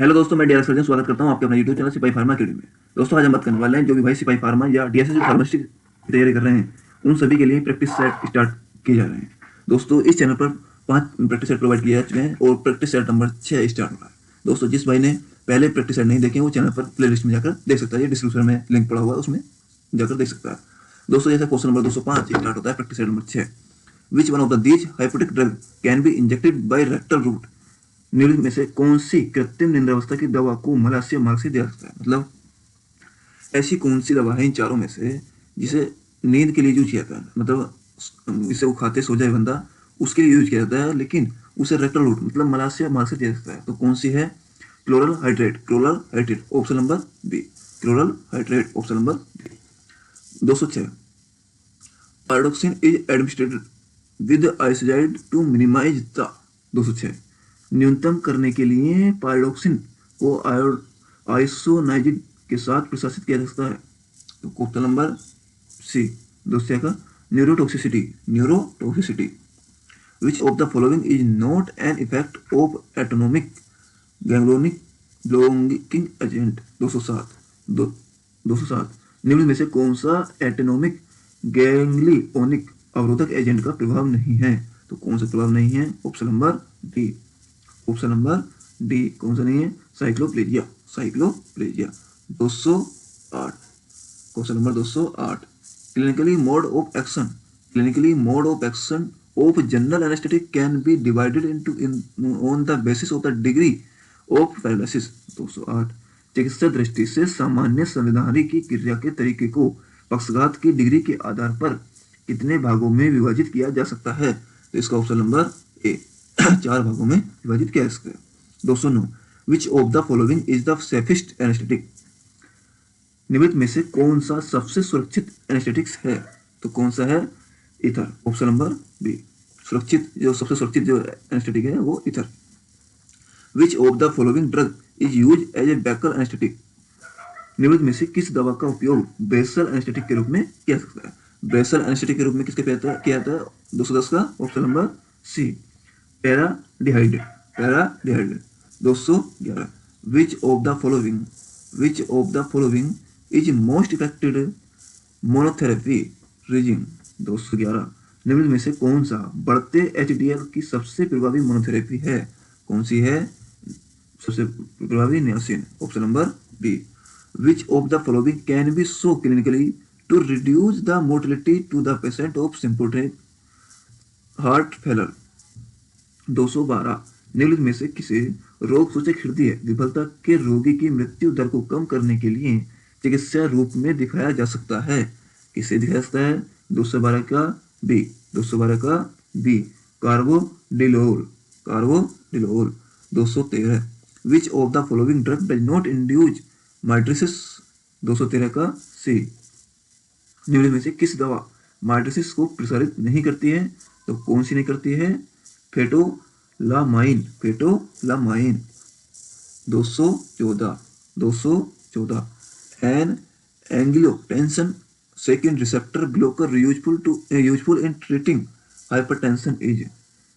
Hello दोस्तों, मैं D R surgeon स्वागत करता हूं आपके अपने यूट्यूब चैनल सिपाही फार्मा अकेडमी में। दोस्तों, आज हम बात करने वाले हैं जो भी भाई सिपाही फार्मा या डीएसएसबी फार्मेसी की तैयारी कर रहे हैं, उन सभी के लिए प्रैक्टिस सेट स्टार्ट किए जा रहे हैं। दोस्तों, इस चैनल पर 5 प्रैक्टिस सेट प्रोवाइड किए जा चुके हैं और प्रैक्टिस सेट नंबर 6 स्टार्ट हो रहा है। दोस्तों, जिस भाई ने पहले प्रैक्टिस सेट नहीं देखे वो चैनल पर प्ले लिस्ट में जाकर देख सकता है। ये डिस्क्रिप्शन में लिंक पड़ा हुआ है, उसमें जाकर देख सकता है। दोस्तों, जैसे क्वेश्चन नंबर 205 स्टार्ट होता है practice set number 6। Which one of the these hypnotic drug can be injected by rectal route? निम्नलिखित में से कौन सी कृत्रिम निद्रावस्था की दवा को मलाशय मार्ग से दिया सकता है? मतलब ऐसी कौन सी दवा है इन चारों में से जिसे नींद के लिए यूज किया जाता है, मतलब इसे वो खाते सो जाए बंदा, उसके लिए यूज किया जाता है, लेकिन उसे रेक्टल रूट मतलब मलाशय मार्ग से दिया जाता है। तो कौन सी है? Chloral hydrate, chloral hydrate option number B, chloral hydrate option number B. 206 pyridoxine is administered with isoniazid to minimize the. 206 न्यूनतम करने के लिए पायरोक्सिन को आइसोनाइजिड के साथ प्रशासित किया जा सकता है। तो क्वेश्चन नंबर सी, दूसरे का neurotoxicity, neurotoxicity. Which of the following is not an effect of autonomic ganglionic blocking agent? 207 निम्न में से कौन सा एटोनोमिक गैंग्लियोनिक अवरोधक एजेंट का प्रभाव नहीं है? तो कौन सा प्रभाव नहीं है? Option number D, option number D. कौन सा नहीं है? Cycloplegia, cycloplegia. 208 question number 208 clinically mode of action, clinically mode of action of general anaesthetic can be divided into on the basis of the degree of paralysis. 208 चिकित्सा दृष्टि से सामान्य संविधानी की क्रिया के तरीके को पक्षघात की डिग्री के आधार पर कितने भागों में विभाजित किया जा सकता है? तो इसका ऑप्शन नंबर ए 4 भागों में विभाजित किया जा सकता है। 209 विच of the following is the safest anaesthetic? निम्नलिखित में से कौन सा सबसे सुरक्षित एनेस्थेटिक्स है? तो कौन सा है? Ether, option number B. सुरक्षित जो सबसे सुरक्षित जो एनेस्थेटिक है वो ether. Which of the following drug is use as a buccal anaesthetic? निम्नलिखित में से किस दवा का उपयोग बेसल एनेस्थेटिक के रूप में किया जा सकता है? बेसल एनेस्थेटिक के रूप में किसके किया जाता है? 210 का option number C, paraldehyde, paraldehyde. 211 which of the following, which of the following is most effective monotherapy regimen? 211 निम्न में से कौन सा बढ़ते एचडीएल की सबसे प्रभावी मोनोथेरेपी है? कौन सी है सबसे प्रभावी? Niacin, option number B. Which of the following can be so clinically to reduce the mortality to the patient of symptomatic heart failure? 212 निम्नलिखित में से किसे रोग सूचक हृदय विफलता के रोगी की मृत्यु दर को कम करने के लिए चिकित्सा रूप में दिखाया जा सकता है? किसे दिखाया सकता है? 212 का बी, 212 का B, carvedilol, carvedilol. 213 which of the following drug does not induce mydriasis? 213 का सी, निम्नलिखित में से किस दवा माइट्रिसिस को प्रसारित नहीं करती है? तो कौन सी नहीं करती है? Phentolamine, phentolamine. 214 214 an angiotensin second receptor blocker useful in treating hypertension is?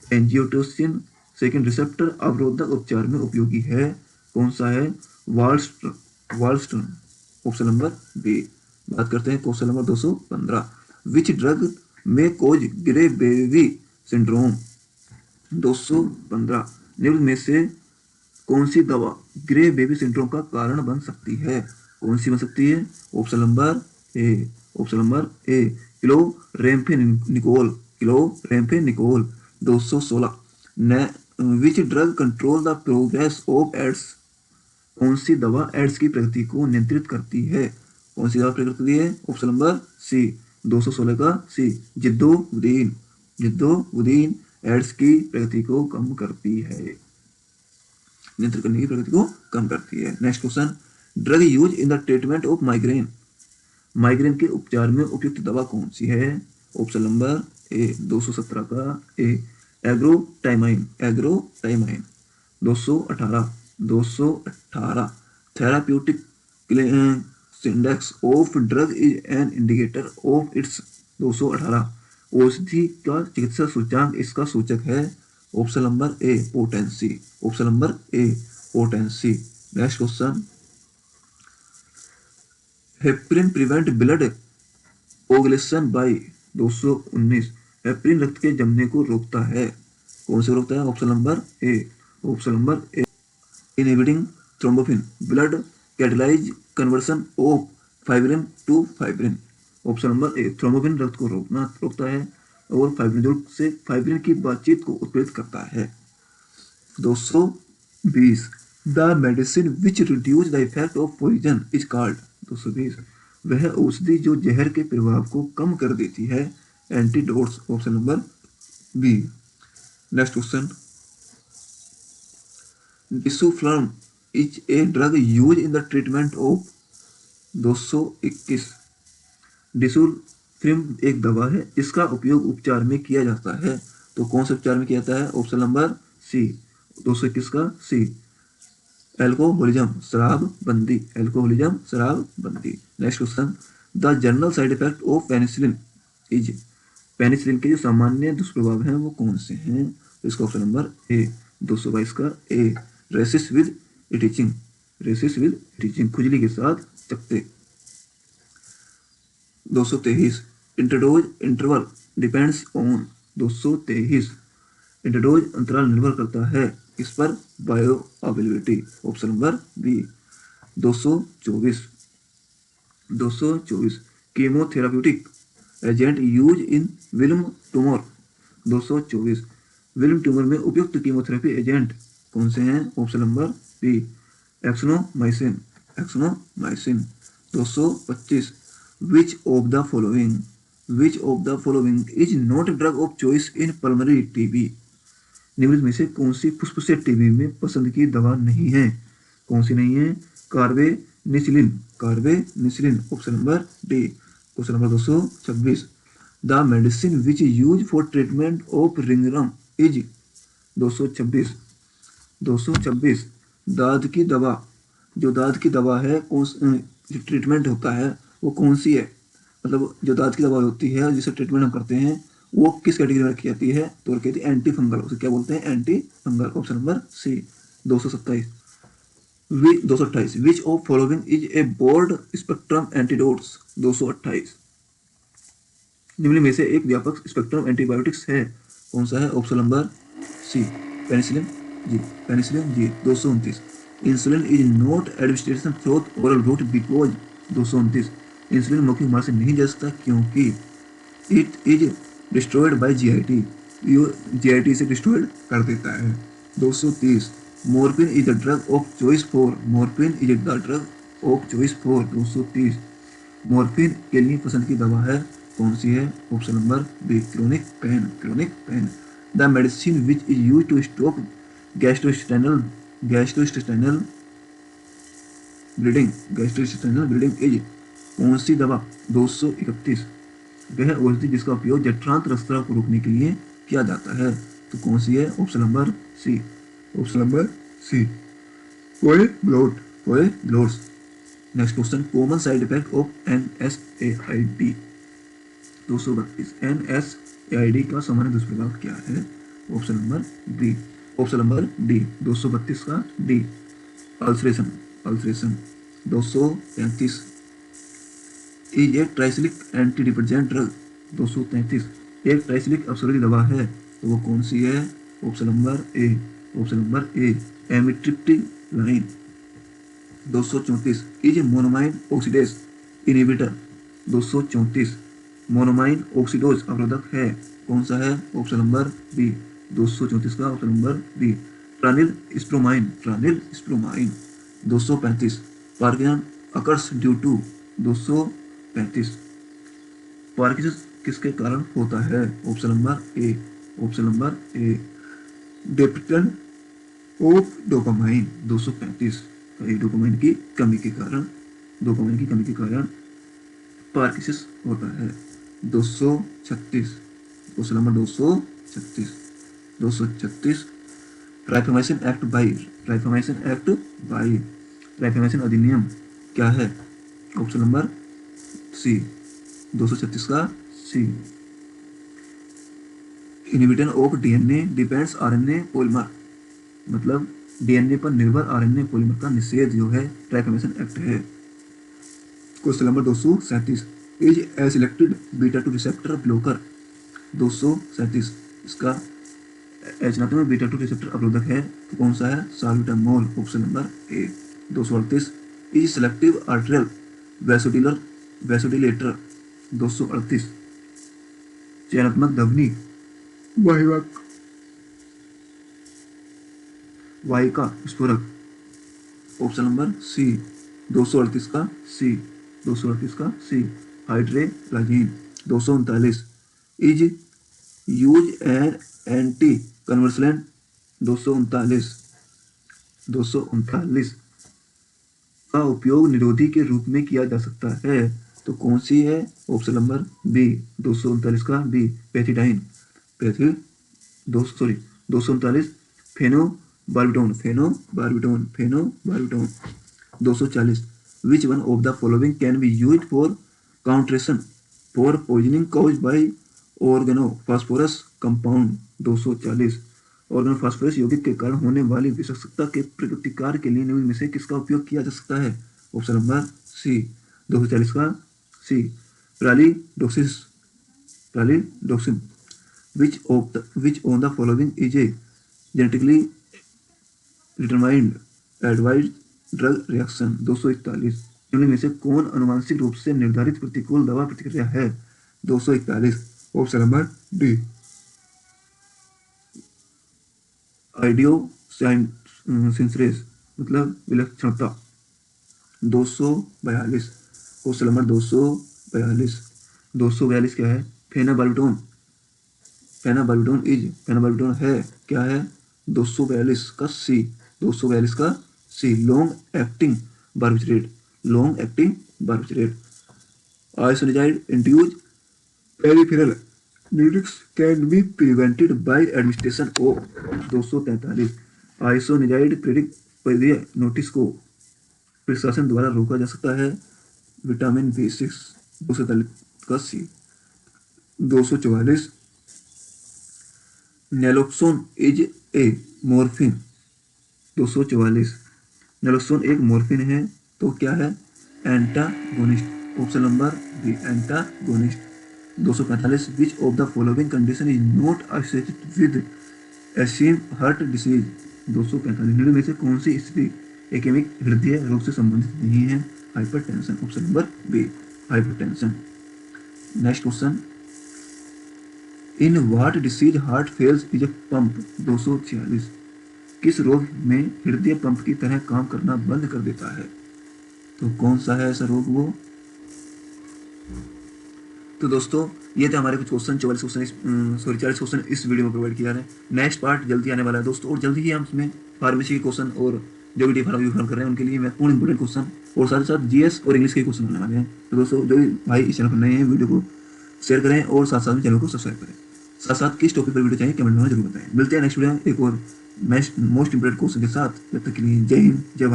Angiotensin second receptor अवरोधक उपचार में उपयोगी है? कौन सा है? Valsartan, valsartan, option number B. बात करते हैं क्वेश्चन नंबर 215 विच ड्रग में कोज ग्रे बेबी सिंड्रोम? 215 निम्न में से कौन सी दवा ग्रे बेबी सिंड्रोम का कारण बन सकती है? कौन सी बन सकती है? Option number A, option number A, chloramphenicol, chloramphenicol. 216 which drug control the progress of AIDS? कौन सी दवा एड्स की प्रगति को नियंत्रित करती है? कौन सी दवा प्रगति करती है? ऑप्शन नंबर सी, 216 का सी, जिद्दोवुदीन, जिद्दोवुदीन एड्स की प्रगति को कम करती है, नियंत्रित करने की प्रगति को कम करती है। Next question drug use in the treatment of migraine? Migraine के उपचार में उपयुक्त दवा कौन सी है? ऑप्शन नंबर ए, 217 का A, ergotamine, ergotamine. 218 218 therapeutic index of drug is an indicator of its? 218 औषधि का चिकित्सा सूचकांक इसका सूचक है? Option number A, potency, option number A, potency. Next question, heparin prevent blood coagulation by 219। हेपरिन रक्त के जमने को रोकता है। कौन से रोकता है? Option number A. Option number A, inhibiting thrombin blood catalyse conversion of fibrin to fibrin. Option number A, thrombin रक्त को रोकता है और फाइब्रिनोल से फाइब्रिन की बातचीत को उत्प्रेरित करता है। 220, the medicine which reduce the effect of poison is called. 220, वह औषधि जो जहर के प्रभाव को कम कर देती है antidotes. Option number B. Next question, disulfiram is a drug use in the treatment of. 221, disulfiram एक दवा है जिसका उपयोग उपचार में किया जाता है। तो कौन से उपचार में किया जाता है? Option number C. 221 का सी, एल्कोहलिज्म शराबबंदी। एल्कोहलिज्म शराबबंदी। Next question, the general side effect of penicillin is. Penicillin के जो सामान्य दुष्प्रभाव हैं वो कौन से हैं? तो इसका ऑप्शन नंबर ए। 222 का A, rashes with itching. Rashes with itching, खुजली के साथ चकत्ते। 223, interdose interval depends on. 223, interdose अंतराल निर्भर करता है किस पर? Bioavailability. Option number B. 224, 224, chemotherapeutic agent use in Wilms tumour. 224, Wilms tumour में उपयुक्त कीमोथेरेपी एजेंट कौन से हैं? Option number B, actinomycin. Actinomycin. 225, which of the following, which of the following is not drug of choice in pulmonary TB. निम्नलिखित में से कौन सी फुस्फुसिया TB में पसंद की दवा नहीं है? कौन सी नहीं है? Carbenicillin. Carbenicillin. Option number D. Question number 226, the medicine which use for treatment of ringworm is. 226, 226, दाद की दवा, जो दाद की दवा है कौन जो ट्रीटमेंट होता है वो कौन सी है? मतलब जो दाद की दवा होती है जिसे ट्रीटमेंट हम करते हैं वो किस कैटेगरी में रखी जाती है? तो कहती है एंटी फंगल। उसे क्या बोलते हैं? Antifungal. Option number C. 227, 228, which of following is a broad spectrum antidotes. 228, निम्न में से एक व्यापक स्पेक्ट्रम एंटीबायोटिक्स है। कौन सा है? Option number C, penicillin G. Penicillin G. 229, insulin is not administration through oral route because. 229, insulin मौखिक मार्ग से नहीं जा सकता क्योंकि it is destroyed by GIT. ये जीआईटी से डिस्ट्रॉयड कर देता है। 230, morphine is the drug of choice for. Morphine is the drug of choice for. 230, morphine के लिए पसंद की दवा है कौन सी है? Option number B, chronic pain. Chronic pain. The medicine which is use to stop gastrointestinal bleeding. Gastrointestinal bleeding is. कौन सी दवा? 231, वह औषधि जिसका उपयोग जठरांत रक्तस्राव को रोकने के लिए किया जाता है। तो कौन सी है? Option number C. Option number C, cobalt. Cobalts. Next question, common side effect of NSAID। 232, NSAID का सामान्य दुष्प्रभाव क्या है? Option number D. Option number D. 232 का D, ulceration. Ulceration. 233, is a tricyclic antidepressant drug. 233, एक ट्राइसिलिक अपसर्गी दवा है तो वो कौन सी है? Option number A. Option number A, amitriptyline. 234, is monoamine oxidase inhibitor. 234, monoamine oxidase अवरोधक है। कौन सा है? Option number B. 234 का option number B, tranylcypromine. Tranylcypromine. 235, Parkinson occurs due to. 235, Parkinson किसके कारण होता है? Option number A. Option number A, depletion of dopamine. 235, dopamine की कमी के कारण, डोपामाइन की कमी के कारण पार्किंसन होता है। 236, question number 236, 236, rifamycin act by. Rifamycin act by, rifamycin अधिनियम क्या है? Option number C. 236 का C, inhibition of DNA depends RNA polymer. मतलब डीएनए पर निर्भर आरएनए पॉलीमर का निषेध जो है ट्राइफॉर्मेशन एक्ट है। Question number 237, is a selected beta 2 receptor blocker. 237, इसका एचनात्मक में बीटा 2 रिसेप्टर अवरोधक है तो कौन सा है? Salbutamol, option number A. 238, is selective arterial vasodilator. 238, चयनात्मक ध्वनि वाहिका वाहिका स्फोरक, ऑप्शन नंबर सी। 238 का सी। 238 का सी, हाइड्रेलाजीन। 239, इज यूज एन एंटी कन्वर्सलेंट। 239 239 का उपयोग निरोधी के रूप में किया जा सकता है तो कौन सी है? Option number B. 239 का B, pethidine. 239 phenobarbitone. 240, which one of the following can be used for counteraction for poisoning caused by organophosphorus compound. 240, organophosphorus यौगिक के कारण होने वाली विषाक्तता के प्रतिकार के लिए निम्न में से किसका उपयोग किया जा सकता है? Option number C. 240 का C, pralidoxime. Which on the following is a genetically determined advised drug reaction. 241, निम्न में से कौन अनुवांशिक रूप से निर्धारित प्रतिकूल दवा प्रतिक्रिया है? 241, ऑप्शन नंबर डी, आइडियोसिंथेसिस मतलब विलक्षणता। 242, ऑप्शन नंबर 242। 242 क्या है? फेनाबार्बिटोन है क्या है? 242 का सी। 242 का C, long acting barbiturate. Isoniazid induce peripheral neuritis can be prevented by administration of. 243, isoniazid प्रेरित नोटिस को प्रशासन द्वारा रोका जा सकता है। Vitamin B6। 243 का C. 244, naloxone is a morphine. 244, naloxone एक मॉर्फिन है तो क्या है? Antagonist, option number B, antagonist. 245, which of the following condition is not associated with ischaemic heart disease. 245, निम्न में से कौन सी स्थिति इस्केमिक हृदय रोग से संबंधित नहीं है? Hypertension, option number B, hypertension. Next question, in what disease heart fails is a pump. 246, किस रोग में हृदय पंप की तरह काम करना बंद कर देता है तो कौन सा है ऐसा रोग वो? तो दोस्तों ये थे हमारे कुछ क्वेश्चन, 40 क्वेश्चन इस वीडियो में प्रोवाइड किया है। नेक्स्ट पार्ट जल्दी आने वाला है दोस्तों, और जल्दी ही हम इसमें फार्मेसी के क्वेश्चन और जो भी डी फार्म कर रहे हैं उनके लिए महत्वपूर्ण इंपोर्टेंट क्वेश्चन और साथ ही साथ जीएस और इंग्लिश के क्वेश्चन होने वाले हैं। तो दोस्तों जो भी भाई इस चैनल पर नए हैं वीडियो को शेयर करें और साथ साथ में चैनल को सब्सक्राइब करें। साथ साथ किस टॉपिक पर वीडियो चाहिए कमेंट में जरूर बताएं। मिलते हैं नेक्स्ट वीडियो एक और मोस्ट इंपोर्टेंट क्वेश्चन के साथ। जब तक के लिए जय हिंद, जय भारत।